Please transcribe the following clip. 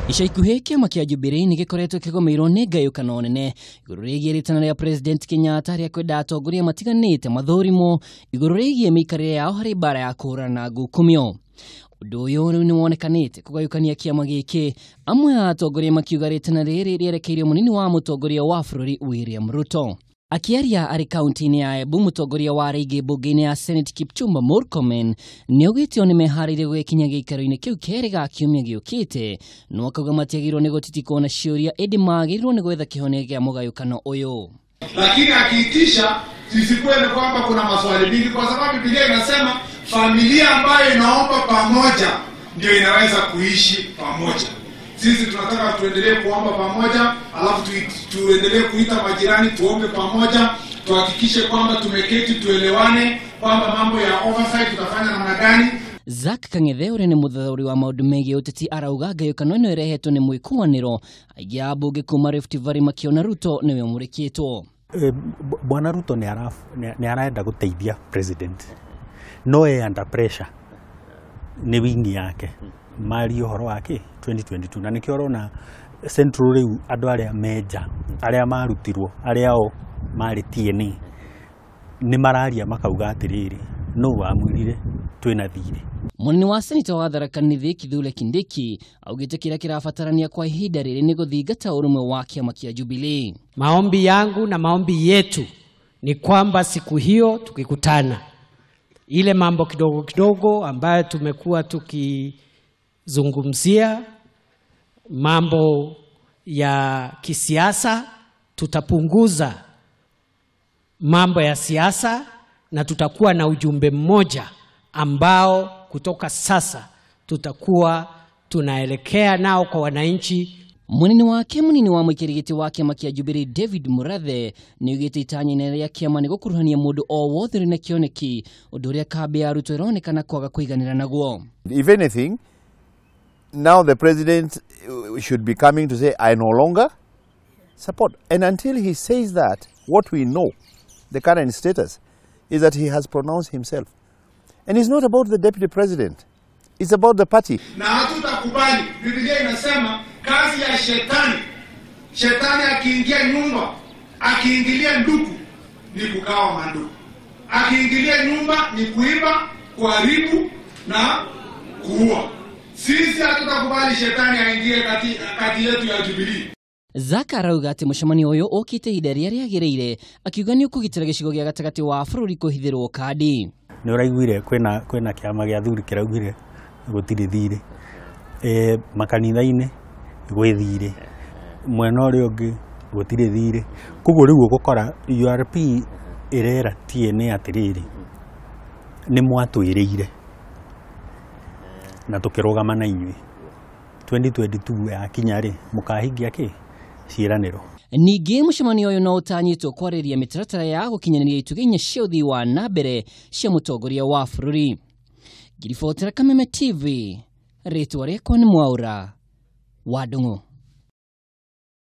Ica ikuhĩ kĩama kĩa Jubilee nĩ gĩkoretwo kĩgomeirwo nĩ ngayũkano nene igũrũ rĩgiĩ rĩtana rĩa President Kenyatta rĩa kwenda atongoria matiganĩte mathũrimwo igũrũ rĩgiĩ mĩikarĩre yao harĩ mbara ya kũhũrana ngukumio. Ũndũ ũyũ nĩ wonekanĩte kũgayũkania kĩama gĩkĩ, amwe a atongoria makiuga rĩtana rĩrĩ rĩerekeirio mũnini wa mũtongoria wa bũrũri William Ruto. Akiaria arĩ kaunti-inĩ ya Embu, mũtongoria wa rĩngĩ mbunge-inĩ ya Senate Kipchumba Murkomen nĩ augĩte o nĩ meharĩirie gũgĩkinya gĩikaro-inĩ kĩu kerĩ ga kiumia gĩũkĩte, no akauga matiagĩrĩirwo nĩ gũtitikwo na ciũria, ĩndĩ magĩrĩirwo nĩ gwetha kĩhonia gĩa mũgayũkano ũyũ. Lakini akiitisha sisikuwe ni kwamba kuna maswali mingi, kwa sababu Biblia inasema familia ambayo inaomba pamoja ndio inaweza kuishi pamoja. Sisi tunataka tuendelee kuomba pamoja, alafu tuendelee kuita majirani tuombe pamoja, tuhakikishe kwamba tumeketi tuelewane kwamba mambo ya oversight tutafanya namna gani. Zack Kang'ethe ũrĩa nĩ mũthathaũri wa maũndũ megiĩ ũteti arauga ngayũkano ĩno ĩrehetwo nĩ mwĩkũanĩro, aingĩ a ambunge kuma Rift Valley makiona Ruto nĩwe ũmũrĩkĩtwo. Bwana Ruto nĩ arenda gũteithia president, no under pressure nĩ wingi yake mari ũhoro wake 2022, na nĩkĩo ũrona central rĩu andũ arĩa menja arĩa marutirwo arĩa o marĩ TNA nĩ mararia makauga atĩrĩrĩ no wamwirire twĩna thirĩ. Mũnini wa seneta wa Tharaka Nithi Kithure Kindiki augĩte kĩrĩa kĩrabatarania kwa ihinda rĩrĩ nĩ gũthingata ũrũmwe wa kĩama kĩa Jubilee. Maombi yangu na maombi yetu ni kwamba siku hiyo tukikutana, ile mambo kidogo kidogo ambayo tumekuwa tukizungumzia, mambo ya kisiasa, tutapunguza mambo ya siasa na tutakuwa na ujumbe mmoja ambao kutoka sasa tutakuwa tunaelekea nao kwa wananchi. Munini wa mũikirigiti wa kĩama kĩa Jubilee David Murathe nĩ ugĩte itanya rĩa kĩama nĩ gũkuruhania mũndũ o wothe rĩ na kĩoneki, ũndũ ũrĩa kambi ya Ruto ĩronekana kwaga kũiganĩra naguo. If anything, now the president should be coming to say I no longer support, and until he says that, what we know, the current status is that he has pronounced himself, and it's not about the deputy president, it's about the party. Na hatutakubali. Biblia inasema kazi ya shetani akiingia nyumba, akiingilia ndugu ni kugawa mandugu, akiingilia nyumba ni kuiba, kuharibu na kuua. Sisi hatutakubali shetani aingie kati yetu ya Jubilee. Zack arauga atĩ mũcemanio ũyũ ũkĩte ihinda rĩrĩa rĩagĩrĩire, akiuga nĩ ũkũgitĩra gĩcigo gĩa gatagatĩ wa bũrũri kũhithĩrwo kadi. Nĩ ũraiguire kwĩna kĩama gĩa athuri kĩraugire gũtirĩ thirĩ, makanitha-inĩ gwĩ thirĩ, mwena ũrĩa ũngĩ gũtirĩ thirĩ. Koguo rĩu ũgũkora URP ĩrera TNA atĩrĩrĩ nĩ mwatwĩrĩire na tũkĩrũgama na inyuĩ, 2022 yakinya rĩ mũkahingia kĩ ciĩranĩro. Ningĩ mũcemanio ũyũ no ũtanyĩtwo kwarĩria mĩtaratara ya gũkinyanĩria itugĩ inya cia ũthii wa nambere cia mũtongoria wa bũrũri. Ngiribotera Kameme TV, rĩtwa rĩakwa nĩ Mwaũra wa Ndung'u.